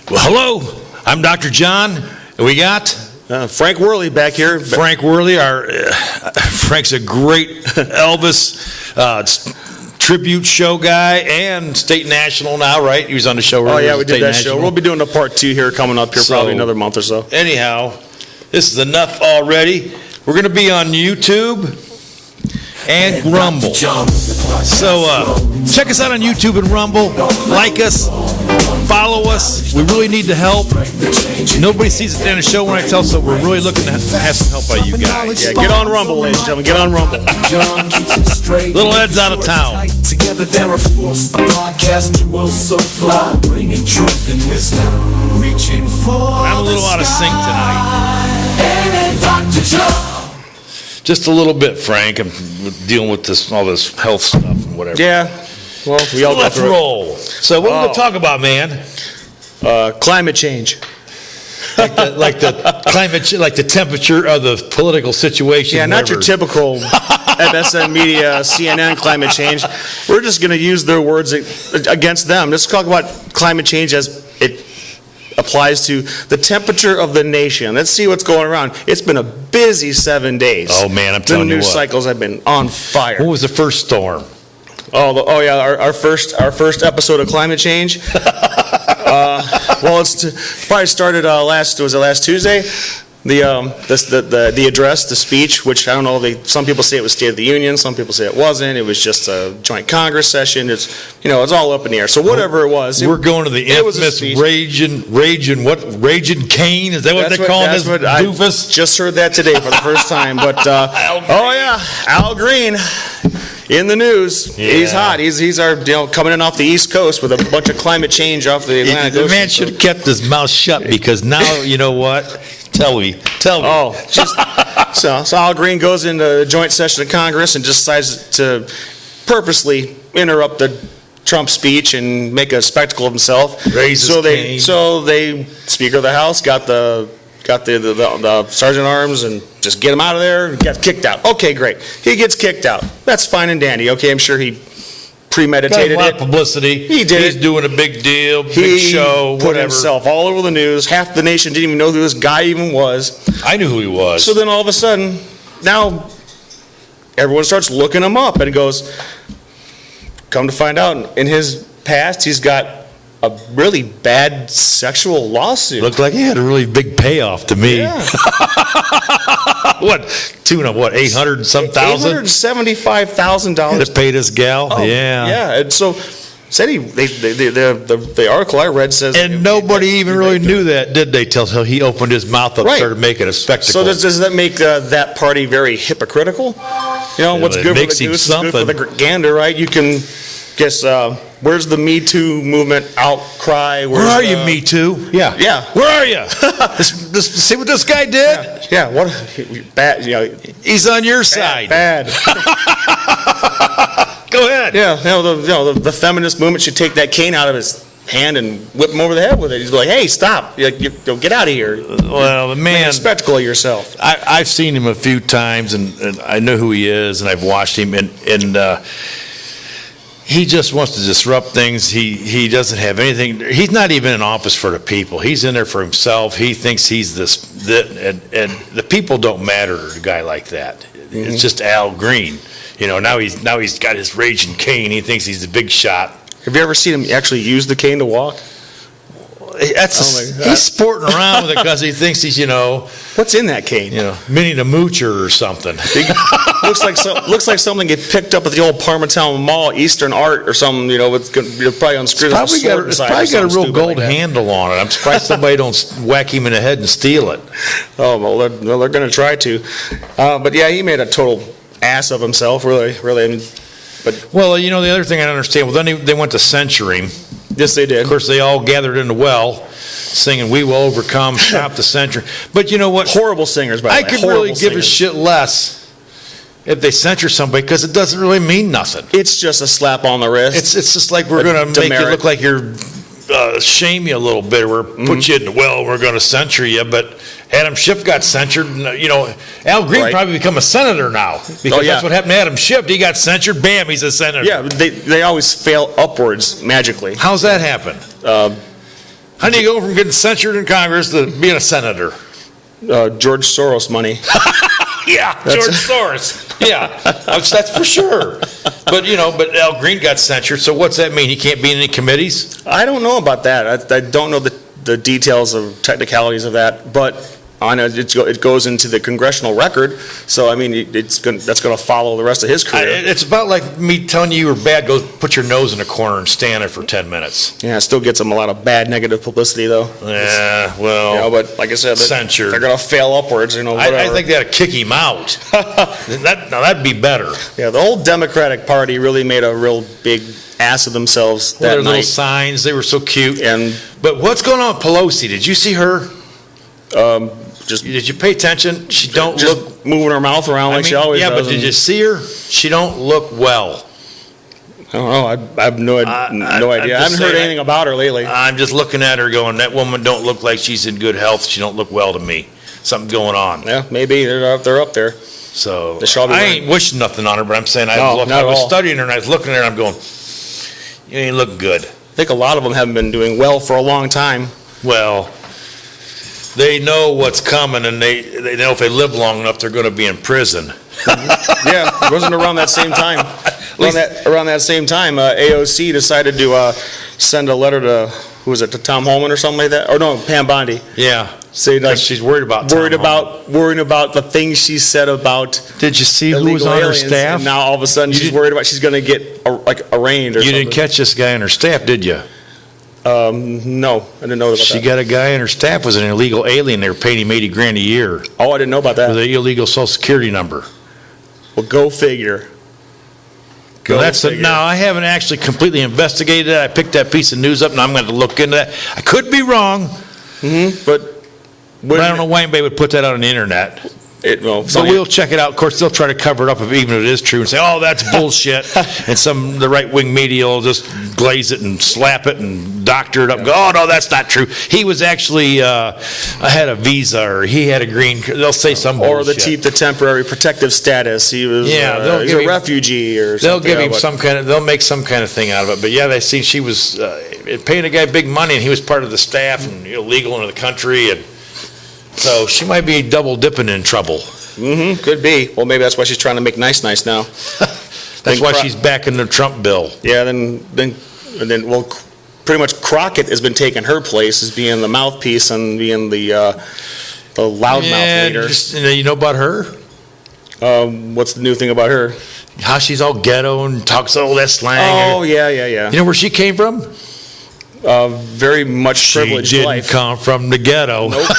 Well, hello, I'm Dr. John, and we got Frank Worley back here. Frank Worley. Frank's a great Elvis tribute show guy and state national now, right? He was on the show earlier. Oh, yeah, we did that national show. We'll be doing a part 2 here coming up here, probably another month or so. Anyhow, this is Enuff Already. We're going to be on YouTube and Rumble. So check us out on YouTube and Rumble. Like us. Follow us. We really need the help. Nobody sees it at the end of the show when I tell, so we're really looking to have some help by you guys. Yeah, get on Rumble, ladies and gentlemen. Get on Rumble. Little Ed's out of town. Together they're a force, a podcast duo so fly, bringing truth and wisdom, reaching for I'm a little out of sync tonight. and Dr. John. Just a little bit, Frank. I'm dealing with all this health stuff and whatever. Yeah. Well, we all Let's roll. So what are we going to talk about, man? climate change. Like the climate, like the temperature of the political situation. Yeah, not your typical MSN media, CNN climate change. We're just going to use their words against them. Let's talk about climate change as it applies to the temperature of the nation. Let's see what's going around. It's been a busy 7 days. Oh, man, I'm telling you The news what. cycles have been on fire. What was the first storm? Oh yeah, our first episode of climate change. Well, it's probably started last Tuesday. The address, the speech, which I don't know. Some people say it was State of the Union. Some people say it wasn't. It was just a joint Congress session. It's all up in the air. So whatever it was, we're going to the infamous Raging Cane. Is that what they're calling this doofus? I just heard that today for the first time. But Al Green. In the news, yeah. He's hot. He's our coming in off the East Coast with a bunch of climate change off the Atlantic Ocean. The man should have kept his mouth shut because now you know what? Tell me. Oh, so Al Green goes into a joint session of Congress and just decides to purposely interrupt the Trump speech and make a spectacle of himself. So the Speaker of the House got the sergeant at arms and just get him out of there and gets kicked out. Okay, great. He gets kicked out. That's fine and dandy. Okay, I'm sure he premeditated a lot of publicity. He did. He's doing a big deal, big show, put whatever. himself all over the news. Half the nation didn't even know who this guy even was. I knew who he was. So then all of a sudden, now everyone starts looking him up and goes, come to find out, in his past, he's got a really bad sexual lawsuit. Looked like he had a really big payoff to me. Yeah. Tune of 800 some thousand? $875,000. To pay this gal? Oh, yeah. And so said the article I read says, and nobody even really knew that, did they? Till he opened his mouth up, and started making a spectacle. So does that make that party very hypocritical? What's good for the goose is good for the gander, right? You can guess. Where's the Me Too movement outcry? Where are you, Me Too? Yeah. Where are you? See what this guy did? Yeah. What? Bad. He's on your side. Bad. Go ahead. Yeah. The feminist movement should take that cane out of his hand and whip him over the head with it. He's like, hey, stop! Get out of here. Well, the man, make a spectacle of yourself. I've seen him a few times, and I know who he is, and I've watched him, and he just wants to disrupt things. He doesn't have anything. He's not even in office for the people. He's in there for himself. He thinks he's and the people don't matter to a guy like that. Mm-hmm. It's just Al Green. Now he's got his raging cane. He thinks he's the big shot. Have you ever seen him actually use the cane to walk? He's sporting around with it because he thinks he's, What's in that cane? Minnie the Moocher or something. looks like something get picked up at the old Parmatown Mall, Eastern Art or something. It's probably unscrewed. It's probably got a real gold handle on it. I'm surprised somebody don't whack him in the head and steal it. Oh well, they're going to try to. But yeah, he made a total ass of himself. Really. Well, the other thing I don't understand. Well, then they went to censure him. Yes, they did. Of course, they all gathered in the well, singing "We Will Overcome," "Stop the Censure." But you know what? Horrible singers, by the way. I could really give a shit less if they censure somebody because it doesn't really mean nothing. It's just a slap on the wrist. It's just like we're going to make you look like you're shame you a little bit, or put you in the well. We're going to censure you, but Adam Schiff got censured. Al Green probably become a senator now because that's what happened to Adam Schiff. He got censured. Bam, he's a senator. Yeah, they always fail upwards magically. How's that happen? How do you go from getting censured in Congress to being a senator? George Soros money. Yeah, George Soros. Yeah, that's for sure. But but Al Green got censured. So what's that mean? He can't be in any committees? I don't know about that. I don't know the details of technicalities of that, but I know it goes into the congressional record. So I mean, that's going to follow the rest of his career. It's about like me telling you were bad. Go put your nose in a corner and stand there for 10 minutes. Yeah, it still gets him a lot of bad negative publicity, though. Yeah, well, but like I said, censured. They're going to fail upwards. Whatever. I think they ought to kick him out. That'd be better. Yeah, the whole Democratic Party really made a real big ass of themselves that their night. little signs, they were so cute. But what's going on with Pelosi? Did you see her? Did you pay attention? She don't look moving her mouth around like she always does. Yeah, but did you see her? She don't look well. I don't know. I have no idea. I haven't heard anything about her lately. I'm just looking at her going, that woman don't look like she's in good health. She don't look well to me. Something going on. Yeah, maybe they're up there. So I ain't wishing nothing on her, but I'm saying I was studying her and I was looking at her and I'm going, you ain't looking good. I think a lot of them haven't been doing well for a long time. Well, they know what's coming, and they know if they live long enough, they're going to be in prison. Yeah, it wasn't around that same time. Around that same time, AOC decided to send a letter to, who was it, to Tom Holman or something like that? Or no, Pam Bondi. Yeah. Say like she's worried about worrying about the things she said about. Did you see who was on her staff? And now all of a sudden she's worried about she's going to get arraigned or something. You didn't catch this guy on her staff, did you? No, I didn't know about that. She got a guy on her staff was an illegal alien. They were paying him $80,000 a year. Oh, I didn't know about that. With an illegal Social Security number. Well, go figure. Now, I haven't actually completely investigated it. I picked that piece of news up, and I'm going to look into that. I could be wrong, but I don't know why anybody would put that out on the internet. So we'll check it out. Of course, they'll try to cover it up even if it is true and say, "Oh, that's bullshit," and the right-wing media will just glaze it and slap it and doctor it up. And go, "Oh no, that's not true. He was actually had a visa or he had a green." They'll say some bullshit. Or the temporary protective status. He was he's a refugee or something. They'll give him they'll make some kind of thing out of it. But yeah, they see she was paying a guy big money and he was part of the staff and illegal into the country and. So she might be double dipping in trouble. Could be. Well, maybe that's why she's trying to make nice now. That's why she's backing the Trump bill. Yeah. Then pretty much Crockett has been taking her place as being the mouthpiece and being the loudmouth leader. You know about her? What's the new thing about her? How she's all ghetto and talks all that slang. Oh yeah. You know where she came from? Very much privileged life. She didn't come from the ghetto. Nope.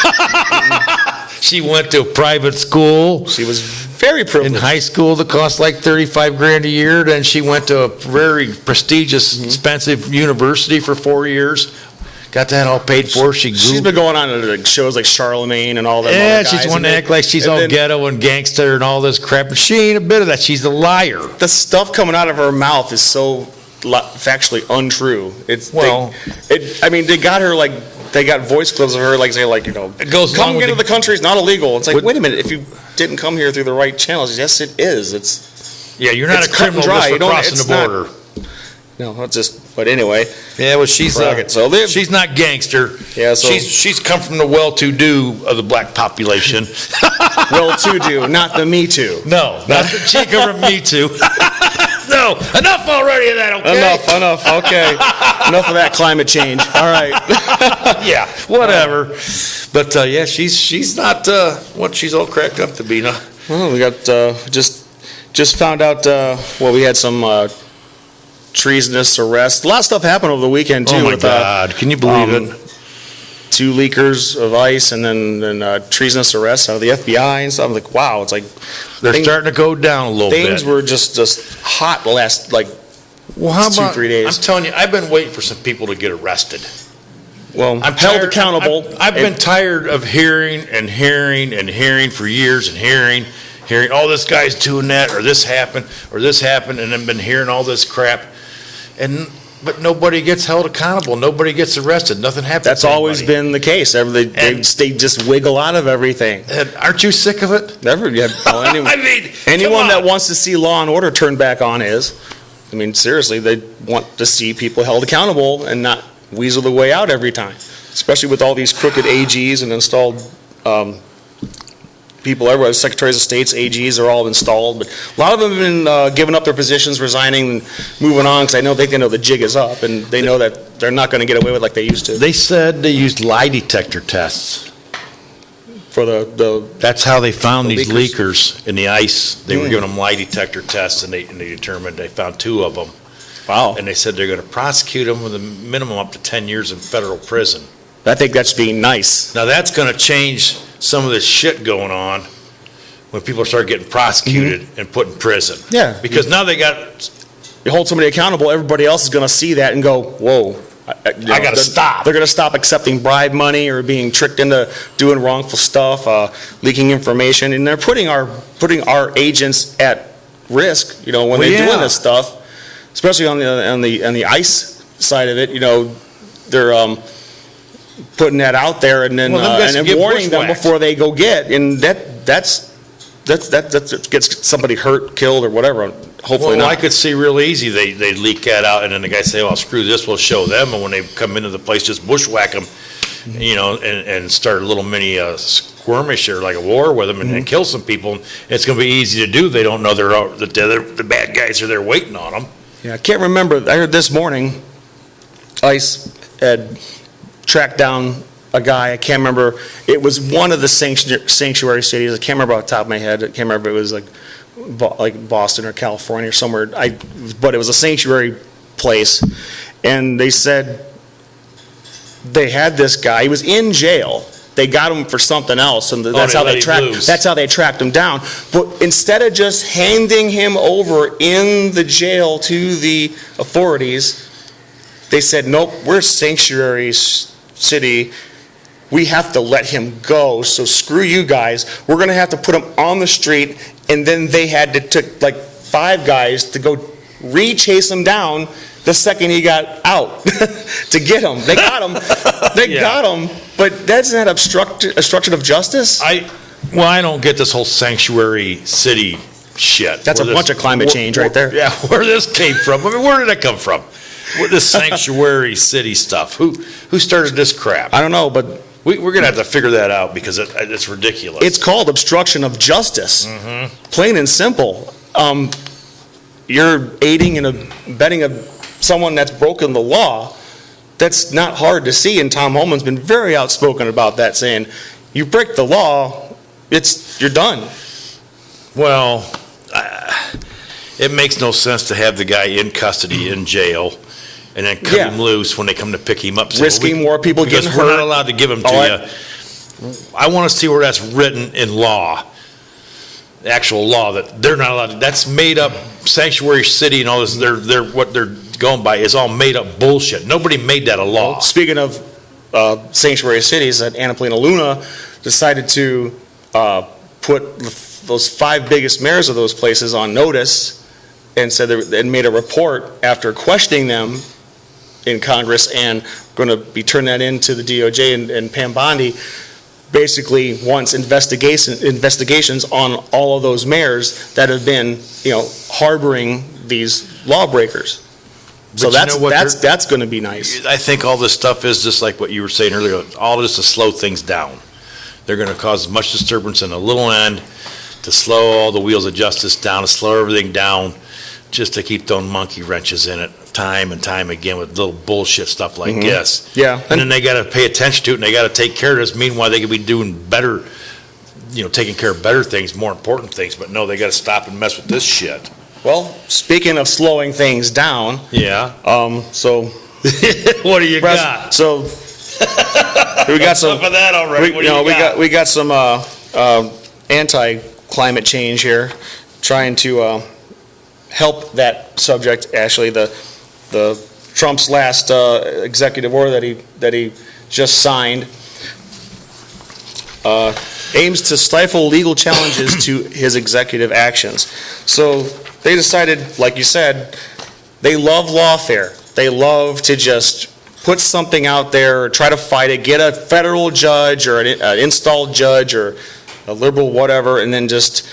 She went to a private school. She was very privileged. In high school that cost like $35,000 a year. Then she went to a very prestigious, expensive university for 4 years. Got that all paid for. She's been going on to shows like Charlemagne and all that. Yeah, she's wanting to act like she's all ghetto and gangster and all this crap. She ain't a bit of that. She's a liar. The stuff coming out of her mouth is so factually untrue. They got voice clips of her it goes coming into the country is not illegal. It's like, wait a minute, if you didn't come here through the right channels, yes it is. You're not a criminal just for crossing the border. No, but anyway. Yeah, well, she's not gangster. Yeah, so she's come from the well-to-do of the black population. Well-to-do, not the Me Too. No, she come from Me Too. No, enough already of that, okay? Enough, okay. Enough of that climate change. All right. Yeah, whatever. But, she's not what she's all cracked up to be, no? Well, we got, just found out, we had some treasonous arrests. A lot of stuff happened over the weekend, too. Oh, my God. Can you believe it? 2 leakers of ICE and then treasonous arrests out of the FBI and stuff. I'm like, wow, it's like... They're starting to go down a little bit. Things were just hot the last, 2-3 days. I'm telling you, I've been waiting for some people to get arrested. Well, I'm held accountable. I've been tired of hearing for years and hearing, oh, this guy's doing that, or this happened, and I've been hearing all this crap. But nobody gets held accountable. Nobody gets arrested. Nothing happens. That's always been the case. They just wiggle out of everything. Aren't you sick of it? Anyone that wants to see law and order turned back on is. I mean, seriously, they want to see people held accountable and not weasel the way out every time. especially with all these crooked AGs and installed people everywhere, secretaries of states, AGs are all installed, but a lot of them have been giving up their positions, resigning, and moving on, because I know they know the jig is up, and they know that they're not going to get away with it like they used to. They said they used lie detector tests. For the That's how they found The these leakers. leakers in the ice. They were giving them lie detector tests, and they determined, they found 2 of them. wow, And they said they're going to prosecute them with a minimum up to 10 years in federal prison. I think that's being nice. Now, that's going to change some of this shit going on when people start getting prosecuted and put in prison. Yeah. Because now they got, You hold somebody accountable, everybody else is going to see that and go, whoa. I gotta stop. They're going to stop accepting bribe money or being tricked into doing wrongful stuff, leaking information, and they're putting our agents at risk, when Well, they're doing yeah. this stuff, especially on the ice side of it, they're putting that out there and then Well, them guys and can then get warning them bushwhacked. before they go get, and that gets somebody hurt, killed, or whatever. Hopefully well, not. I could see real easy, they leak that out, and then the guy say, well, screw this, we'll show them, and when they come into the place, just bushwhack them, and start a little mini skirmish or like a war with them, and kill some people. And it's going to be easy to do. They don't know the bad guys are there waiting on them. Yeah, I can't remember. I heard this morning, ICE had tracked down a guy. I can't remember. It was one of the sanctuary cities. I can't remember off the top of my head. I can't remember if it was like Boston or California or somewhere. But it was a sanctuary place, and they said they had this guy. He was in jail. They got him for something else, and that's how they tracked. That's how they tracked him down. But instead of just handing him over in the jail to the authorities, they said, "Nope, we're sanctuary city. We have to let him go. So screw you guys. We're going to have to put him on the street." And then they had to took like 5 guys to go re-chase him down the second he got out to get him. They got him. They got him. But that's not obstruction of justice. I don't get this whole sanctuary city shit. That's a bunch of climate change right there. Yeah, where this came from. I mean, where did that come from? This sanctuary city stuff. Who started this crap? I don't know, but We're going to have to figure that out because it's ridiculous. it's called obstruction of justice. Plain and simple. You're aiding and abetting someone that's broken the law. That's not hard to see, and Tom Holman's been very outspoken about that, saying, you break the law, you're done. Well, it makes no sense to have the guy in custody, in jail, and then cut him loose when they come to pick him up. Risking more people getting hurt. We're not allowed to give him to you. I want to see where that's written in law, the actual law, that they're not allowed to. That's made up. Sanctuary city and all this, what they're going by is all made up bullshit. Nobody made that a law. Well, speaking of sanctuary cities, that Annapolna Luna decided to put those 5 biggest mayors of those places on notice, and said and made a report after questioning them in Congress, and going to be turning that into the DOJ, and Pam Bondi basically wants investigations on all of those mayors that have been, harboring these lawbreakers. So that's going to be nice. I think all this stuff is just like what you were saying earlier, all this to slow things down. They're going to cause as much disturbance in the little end to slow all the wheels of justice down, to slow everything down, just to keep throwing monkey wrenches in it time and time again with little bullshit stuff like this. Yeah. And then they got to pay attention to it, and they got to take care of this. Meanwhile, they could be doing better, taking care of better things, more important things. But no, they got to stop and mess with this shit. Well, speaking of slowing things down, Yeah. so What do you got? So we got some Enough of that already. we got some anti-climate change here, trying to help that subject. Actually, the Trump's last executive order that he just signed aims to stifle legal challenges to his executive actions. So they decided, like you said, they love lawfare. They love to just put something out there or try to fight it, get a federal judge or an installed judge or a liberal whatever, and then just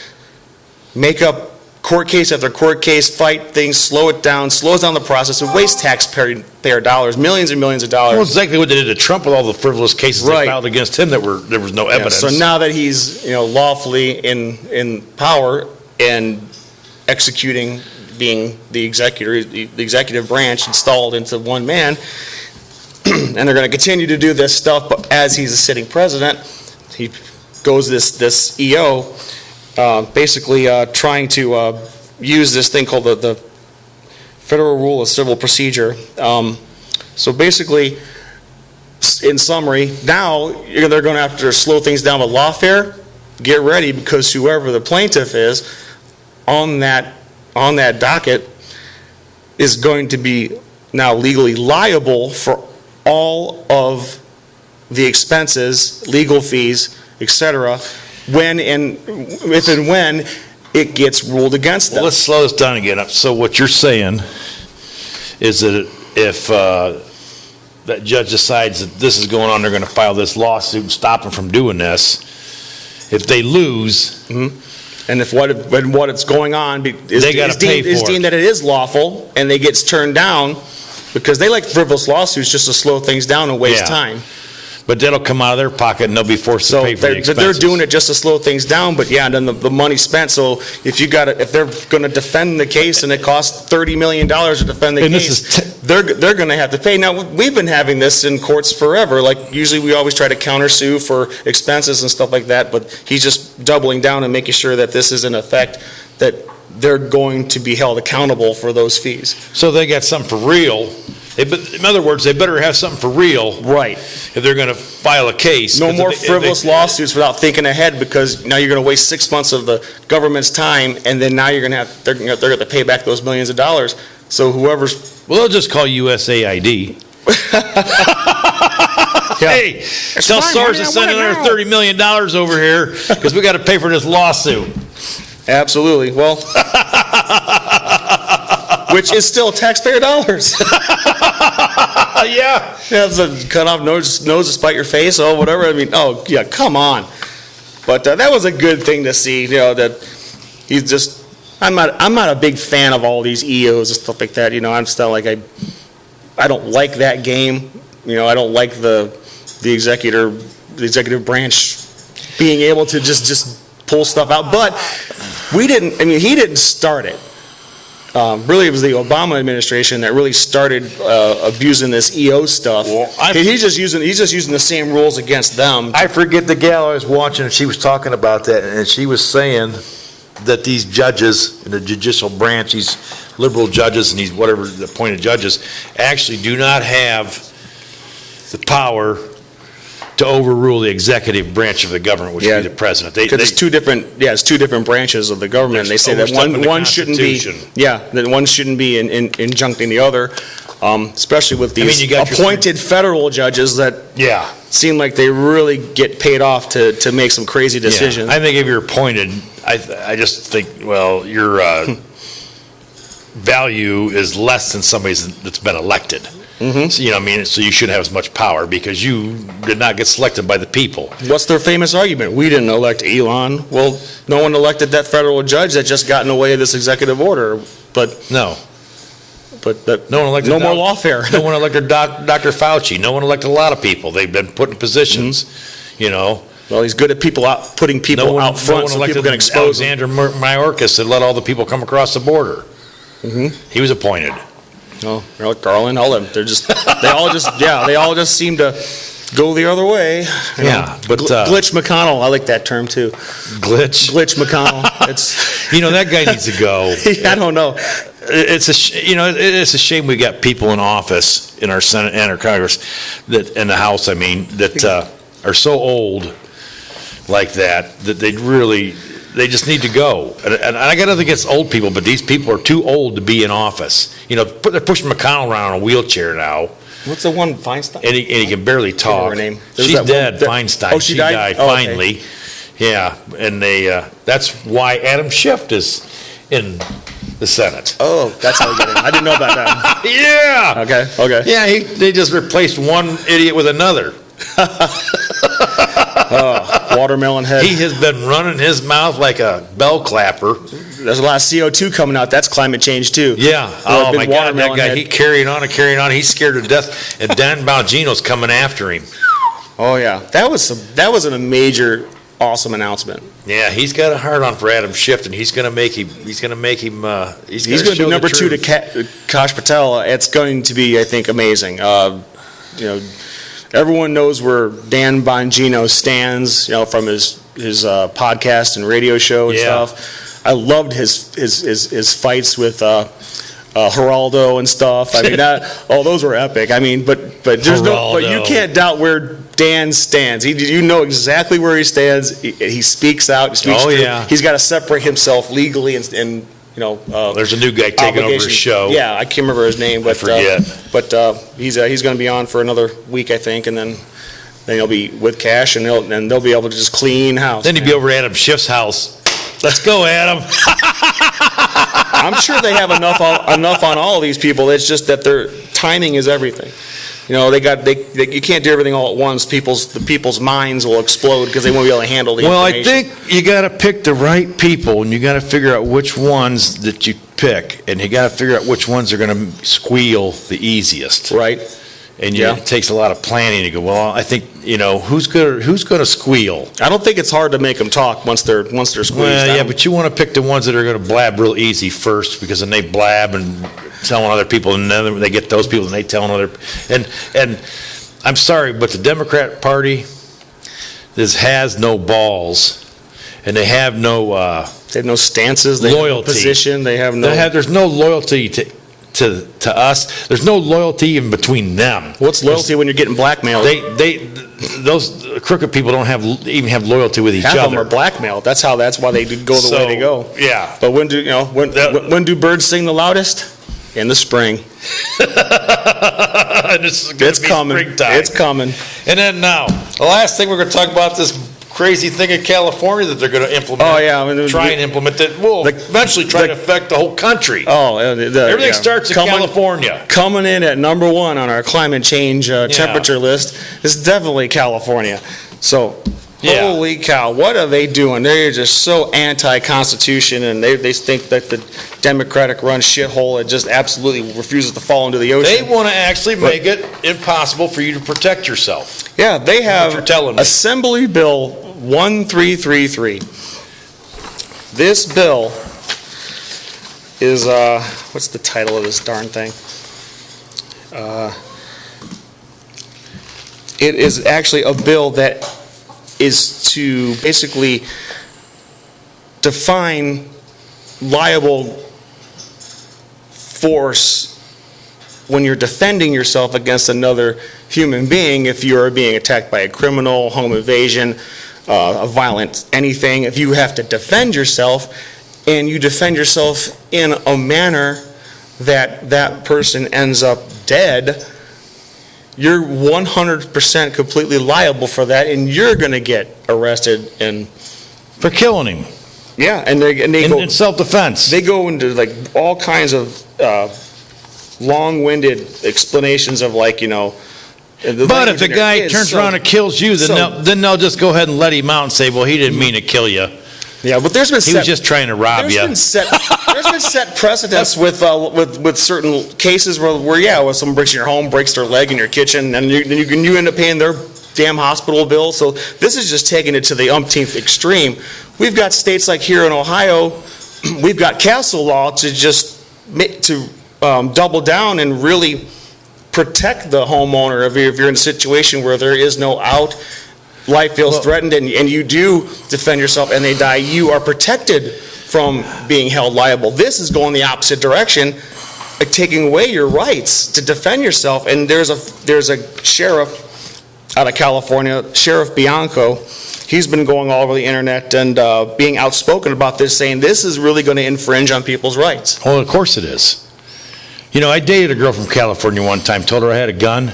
make up court case after court case, fight things, slow it down, slows down the process, and wastes taxpayer dollars, millions and millions of dollars. Well, exactly what they did to Trump with all the frivolous cases Right. they filed against him there was no evidence. So now that he's, lawfully in power and executing, being the executive branch installed into one man, and they're going to continue to do this stuff, but as he's a sitting president, he goes this EO, basically trying to use this thing called the Federal Rule of Civil Procedure. So basically, in summary, now they're going to have to slow things down with lawfare. Get ready, because whoever the plaintiff is on that docket is going to be now legally liable for all of the expenses, legal fees, etc., if and when it gets ruled against them. Well, let's slow this down again. So what you're saying is that if that judge decides that this is going on, they're going to file this lawsuit and stop them from doing this. If they lose, and if what it's going on is deemed that it is lawful, and they gets turned down, because they like frivolous lawsuits just to slow things down and waste time. But that'll come out of their pocket and they'll be forced to pay for the expenses. They're doing it just to slow things down, but yeah, and then the money spent. So if they're going to defend the case and it costs $30 million to defend the case, they're going to have to pay. Now, we've been having this in courts forever. Like, usually we always try to countersue for expenses and stuff like that, but he's just doubling down and making sure that this is in effect, that they're going to be held accountable for those fees. So they got something for real. In other words, they better have something for real. Right. If they're going to file a case. No more frivolous lawsuits without thinking ahead, because now you're going to waste 6 months of the government's time, and then now they're going to have to pay back those millions of dollars. So whoever's... Well, they'll just call USAID. Hey, tell SARS to send another $30 million over here because we got to pay for this lawsuit. Absolutely. Well... which is still taxpayer dollars. Yeah. It's a cut off nose to spite your face, or whatever. I mean, oh, yeah, come on. But that was a good thing to see, that he's just, I'm not a big fan of all these EOs and stuff like that. I'm still like, I don't like that game. I don't like the executive branch being able to just pull stuff out. But he didn't start it. Really, it was the Obama administration that really started abusing this EO stuff. Well, he's just using the same rules against them. I forget the gal I was watching, and she was talking about that, and she was saying that these judges in the judicial branch, these liberal judges and these whatever the appointed judges, actually do not have the power to overrule the executive branch of the government, which would be the president. Because it's two different branches of the government. They say that one shouldn't be, that one shouldn't be injuncting the other, especially with these appointed federal judges that seem like they really get paid off to make some crazy decisions. I think if you're appointed, I just think, well, your value is less than somebody that's been elected. So, so you shouldn't have as much power because you did not get selected by the people. What's their famous argument? We didn't elect Elon. Well, no one elected that federal judge that just got in the way of this executive order. But no one elected. No more lawfare. No one elected Dr. Fauci. No one elected a lot of people. They've been put in positions. Well, he's good at putting people out front, so people can expose Alexander Mayorkas that let all the people come across the border. He was appointed. Oh, Garland, all of them. They all just seem to go the other way. But Glitch McConnell, I like that term too. Glitch McConnell. It's that guy needs to go. I don't know. It's a shame we got people in office in our Senate and our Congress in the House. That are so old like that they just need to go. And I got nothing against old people, but these people are too old to be in office. They're pushing McConnell around in a wheelchair now. What's the one, Feinstein? And he can barely talk. Her name. She's dead, Feinstein. Oh, she died? Finally. Okay. Yeah, and that's why Adam Schiff is in the Senate. Oh, that's how you get in. I didn't know about that. Yeah. Okay. Yeah, they just replaced one idiot with another. Watermelon head. He has been running his mouth like a bell clapper there's a lot of CO2 coming out. That's climate change too. Yeah. Or a Oh big my God, that watermelon guy, head. he carrying on and carrying on. He's scared to death, and Dan Bongino's coming after him. Oh yeah, that was a major, awesome announcement. Yeah, he's got a hard on for Adam Schiff, and he's going to make him. He's going to He's going to be number 2 to Kash Patel. It's going to be, I think, amazing. Everyone knows where Dan Bongino stands, from his podcast and radio show and stuff. I loved his fights with Geraldo and stuff. I mean, those were epic. I mean, but you can't doubt where Dan stands. You know exactly where he stands. He speaks out. He speaks true. Yeah. He's got to separate himself legally and there's a new guy taking over his show. Yeah, I can't remember his name, but I forget. He's going to be on for another week, I think, and then he'll be with Cash, and they'll be able to just clean house. Then he'd be over at Adam Schiff's house. Let's go, Adam. I'm sure they have enough on all of these people. It's just that their timing is everything. You can't do everything all at once. The people's minds will explode because they won't be able to handle the information. I think you got to pick the right people, and you got to figure out which ones that you pick, and you got to figure out which ones are going to squeal the easiest. Right. And it takes a lot of planning to go, well, I think, who's going to squeal? I don't think it's hard to make them talk once they're squeezed yeah, down. but you want to pick the ones that are going to blab real easy first, because then they blab and telling other people, and then they get those people and they telling other, and I'm sorry, but the Democrat Party has no balls, and they have no they have no stances, they loyalty. have no position, there's no loyalty to us. There's no loyalty even between them. What's loyalty when you're getting blackmailed? Those crooked people don't even have loyalty with each other. Half of them are blackmailed. That's why they go the way they go. Yeah. But when do birds sing the loudest? In the spring. It's coming. Springtime. It's coming. And then now, the last thing we're going to talk about, this crazy thing in California that they're going to implement. Oh yeah, and implement that will eventually try to affect the whole country. Oh, everything starts in California. Coming in at number 1 on our climate change temperature list is definitely California. So. Yeah. Holy cow, what are they doing? They're just so anti-Constitution, and they think that the Democratic-run shithole, it just absolutely refuses to fall into the ocean. They want to actually make it impossible for you to protect yourself. Yeah, they have you're telling me. Assembly Bill 1333. This bill is, what's the title of this darn thing? It is actually a bill that is to basically define liable force when you're defending yourself against another human being. If you are being attacked by a criminal, home invasion, a violent anything, if you have to defend yourself, and you defend yourself in a manner that person ends up dead, you're 100% completely liable for that, and you're going to get arrested and for killing him. Yeah, and they go in self-defense. They go into like all kinds of long-winded explanations of but if the guy turns around and kills you, then they'll just go ahead and let him out and say, well, he didn't mean to kill you. Yeah, but he was just trying to rob you. There's been set precedents with certain cases where someone breaks in your home, breaks their leg in your kitchen, and you end up paying their damn hospital bill. So this is just taking it to the umpteenth extreme. We've got states like here in Ohio, we've got castle law to double down and really protect the homeowner if you're in a situation where there is no out. Life feels threatened, and you do defend yourself and they die, you are protected from being held liable. This is going the opposite direction, like taking away your rights to defend yourself. And there's a sheriff out of California, Sheriff Bianco. He's been going all over the internet and being outspoken about this, saying this is really going to infringe on people's rights. Well, of course it is. I dated a girl from California one time, told her I had a gun.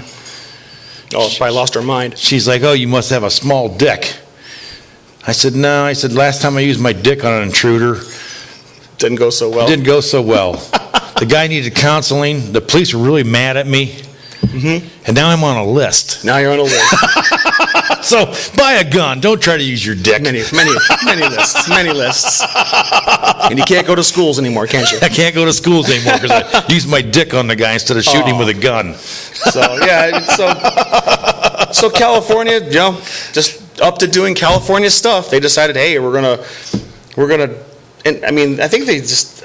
Oh, probably lost her mind. She's like, oh, you must have a small dick. I said, no. I said, last time I used my dick on an intruder. Didn't go so well. The guy needed counseling. The police were really mad at me. and now I'm on a list. Now you're on a list. So buy a gun. Don't try to use your dick. Many lists. And you can't go to schools anymore, can't you? I can't go to schools anymore because I use my dick on the guy instead of shooting him with a gun. So California, just up to doing California stuff. They decided, hey, we're gonna, and I mean, I think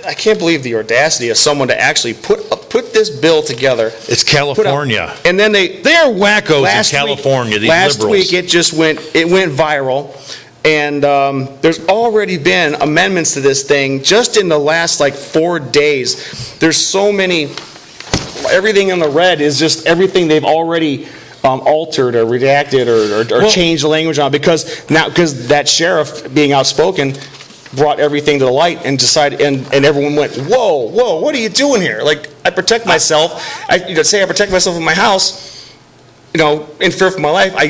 I can't believe the audacity of someone to actually put this bill together. It's California. And then they are wackos in California, these last liberals. week it went viral. And there's already been amendments to this thing just in the last 4 days. There's so many, everything in the red is just everything they've already altered or redacted or changed the language on because that sheriff being outspoken brought everything to the light and decided, and everyone went, whoa, what are you doing here? I protect myself. Say I protect myself in my house. In fear for my life, I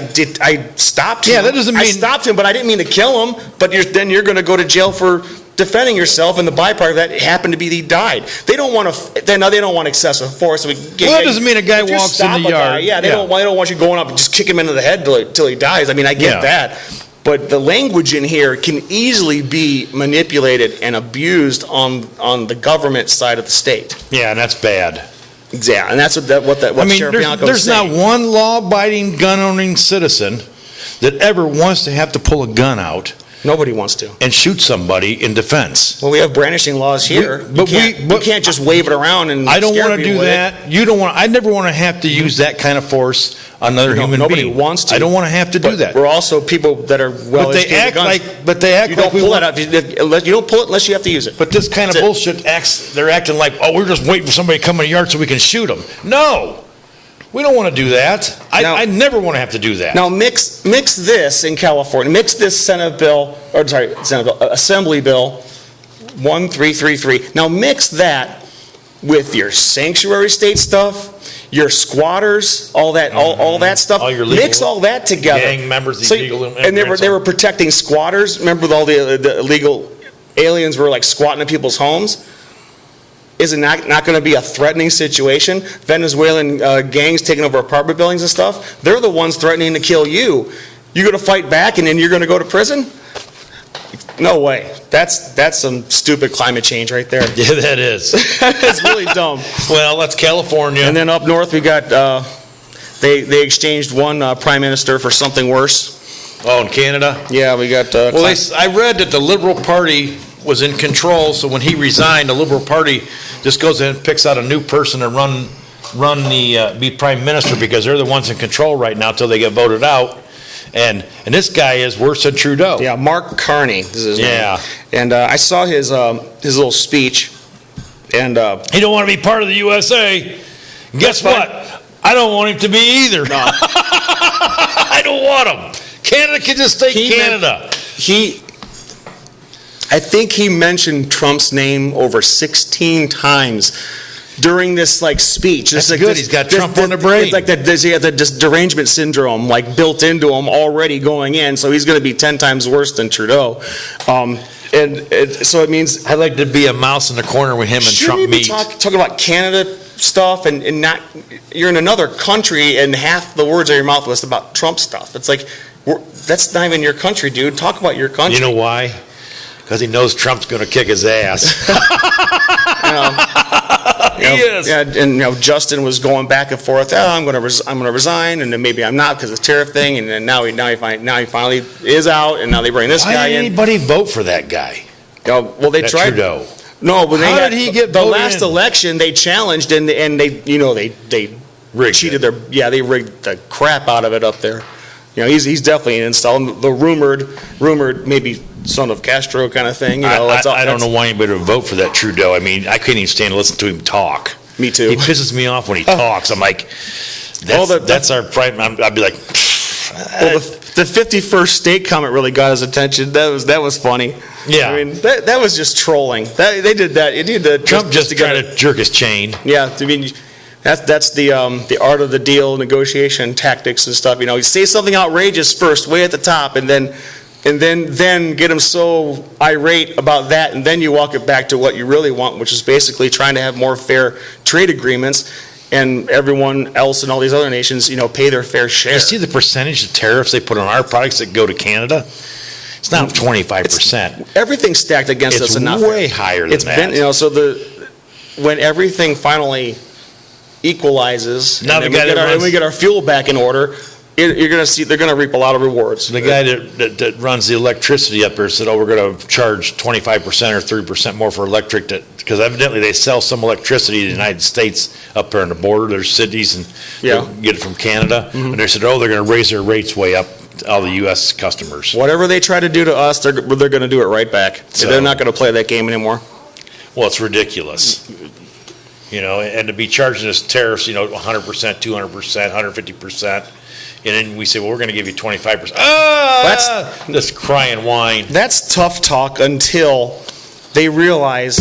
stopped him. Yeah, that doesn't mean... I stopped him, but I didn't mean to kill him. But then you're going to go to jail for defending yourself, and the byproduct of that happened to be that he died. They don't want to... They don't want excessive force. That doesn't mean a guy walks in the yard. They don't want you going up and just kick him into the head till he dies. I mean, I get that. But the language in here can easily be manipulated and abused on the government side of the state. Yeah, and that's bad. Yeah, and that's what Sheriff Bianco there's is saying. not one law-abiding, gun-owning citizen that ever wants to have to pull a gun out. Nobody wants to. And shoot somebody in defense. Well, we have brandishing laws here. You can't just wave it around and I don't want to do that. You don't want. I never want to have to use that kind of force on another human nobody being. Wants to. I don't want to have to do that. We're also people that are well educated. But they act you like don't pull it out. You don't pull it unless you have to use it. But this kind of bullshit they're acting like, oh, we're just waiting for somebody to come in the yard so we can shoot them. No. We don't want to do that. I never want to have to do that. Now mix this in California. Mix this Assembly Bill 1333. Now mix that with your sanctuary state stuff, your squatters, all that stuff. All your legal, mix all that together. Gang members, and they were protecting squatters. Remember with all the illegal aliens were squatting in people's homes. Is it not going to be a threatening situation? Venezuelan gangs taking over apartment buildings and stuff, they're the ones threatening to kill you. You're going to fight back and then you're going to go to prison? No way. That's some stupid climate change right there. Yeah, that is. It's really dumb. Well, that's California. And then up north we got, they exchanged one prime minister for something worse. Oh, in Canada? Yeah, we got... I read that the Liberal Party was in control, so when he resigned, the Liberal Party just goes in and picks out a new person to be prime minister because they're the ones in control right now until they get voted out. And this guy is worse than Trudeau. Yeah, Mark Carney is his name. And I saw his little speech, and he don't want to be part of the USA. Guess what? I don't want him to be either. No. I don't want him. Canada can just stay Canada. I think he mentioned Trump's name over 16 times during this speech. That's good. He's got Trump on the brain. It's like that. He has this derangement syndrome built into him already going in. So he's going to be 10 times worse than Trudeau. So it means I'd like to be a mouse in the corner with him and Trump meet. Talking about Canada stuff and not you're in another country and half the words out of your mouth was about Trump stuff. It's that's not even your country, dude. Talk about your country. You know why? Because he knows Trump's going to kick his ass. He is. Yeah, and Justin was going back and forth. Oh, I'm going to resign, and then maybe I'm not because of the tariff thing. And then now he finally is out, and now they bring this guy in. Why did anybody vote for that guy? Well, they tried. Trudeau. No, but how did he get the last election? They challenged and they cheated they rigged the crap out of it up there. He's definitely an install. The rumored maybe son of Castro kind of thing. I don't know why anybody would vote for that Trudeau. I mean, I couldn't even stand to listen to him talk. Me too. He pisses me off when he talks. I'm like, that's our pride. I'd be like, well, the 51st state comment really got his attention. That was funny. Yeah. I mean, that was just trolling. They did that. It did Trump just trying to jerk his chain. Yeah. I mean, that's the art of the deal, negotiation tactics and stuff. You say something outrageous first, way at the top, and then get them so irate about that, and then you walk it back to what you really want, which is basically trying to have more fair trade agreements. and everyone else in all these other nations, pay their fair share. You see the percentage of tariffs they put on our products that go to Canada? It's not 25%. Everything's stacked against us It's enough. way higher than that. When everything finally equalizes, Now and the guy then we get our fuel back in order, you're going to see they're going to reap a lot of rewards. The guy that runs the electricity up there said, we're going to charge 25% or 3% more for electric, because evidently they sell some electricity in the United States up there on the border. There's cities and they get it from Canada. And they said, they're going to raise their rates way up, all the U.S. customers. Whatever they try to do to us, they're going to do it right back. So, they're not going to play that game anymore. Well, it's ridiculous. And to be charging us tariffs, 100%, 200%, 150%. And then we say, we're going to give you 25%. That's crying whine. That's tough talk until they realize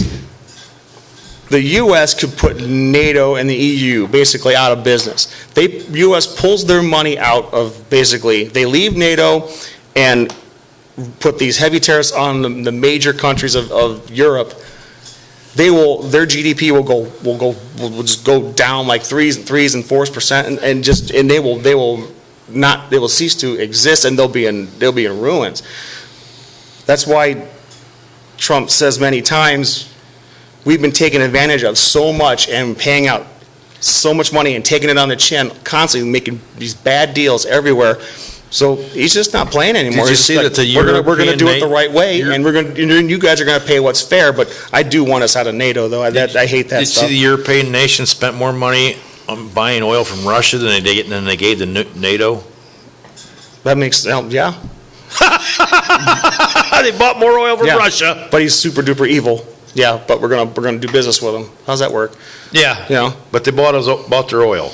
the U.S. could put NATO and the EU basically out of business. U.S. pulls their money out of they leave NATO and put these heavy tariffs on the major countries of Europe. Their GDP will just go down like 3 and 4%, and they will cease to exist, and they'll be in ruins. That's why Trump says many times, we've been taken advantage of so much and paying out so much money and taking it on the chin, constantly making these bad deals everywhere. So he's just not playing anymore. Did you see that we're going to do it the right way, and you guys are going to pay what's fair. But I do want us out of NATO, though. I hate that Did you stuff. see the European nations spent more money on buying oil from Russia than they gave to NATO? That makes yeah. They bought more oil from Russia. But he's super duper evil. Yeah, but we're gonna do business with him. How's that work? Yeah. But they bought their oil.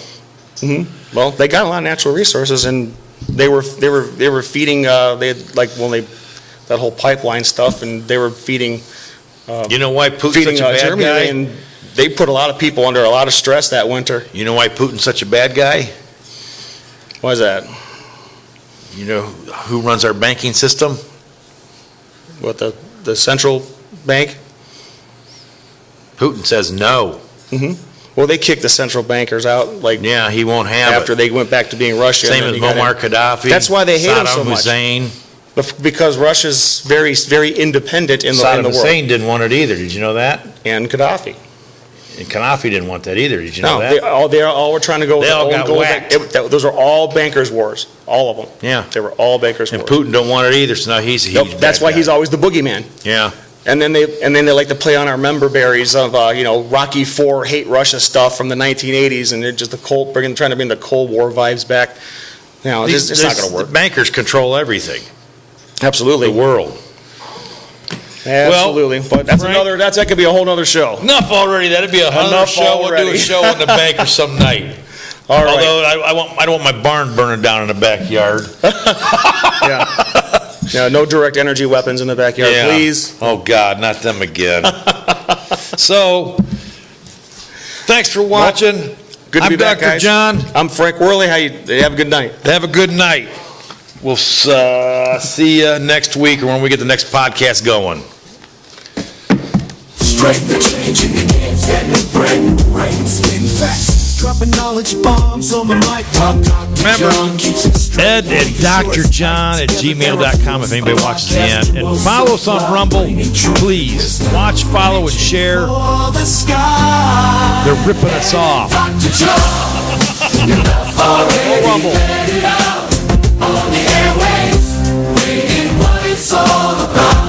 Mm-hmm. Well, they got a lot of natural resources, and they were feeding. They had that whole pipeline stuff, and they were feeding. You know why Putin's such a bad Germany, guy? and they put a lot of people under a lot of stress that winter. You know why Putin's such a bad guy? Why is that? You know who runs our banking system? What, the central bank? Putin says no. Mm-hmm. Well, they kicked the central bankers out. He won't have after they went back to being Russia. Same as Muammar Gaddafi. That's why they hate him so much. Hussein. Because Russia's very, very independent in the world. Saddam Hussein didn't want it either. Did you know that? And Gaddafi. And Gaddafi didn't want that either. Did you know that? They all were trying to go. They all got whacked. Those are all bankers' wars. All of them. Yeah. They were all bankers' wars. And Putin don't want it either. So now he's a huge That's why he's always the boogeyman. Yeah. And then they like to play on our member berries of Rocky IV hate Russia stuff from the 1980s, and they're just trying to bring the Cold War vibes back. It's not going to work. The bankers control everything. Absolutely. The world. Absolutely. But that's Frank, that could be a whole other show. Enough already. That'd be another show. Already. We'll do a show on the bankers some night. All right. Although I don't want my barn burning down in the backyard. Yeah, no direct energy weapons in the backyard, please. Oh, God, not them again. So, thanks for watching. Good to I'm be back, Dr. guys. John. I'm Frank Worley. Have a good night. Have a good night. We'll see you next week or when we get the next podcast going. Strength the changing the games and the brain spin fast. Dropping knowledge bombs on the mic. Remember, Ed at drjohn@gmail.com if anybody watches the end. And follow us on Rumble. Please watch, follow, and share. They're ripping us off. Rumble. On the airwaves, bringing what it's all about.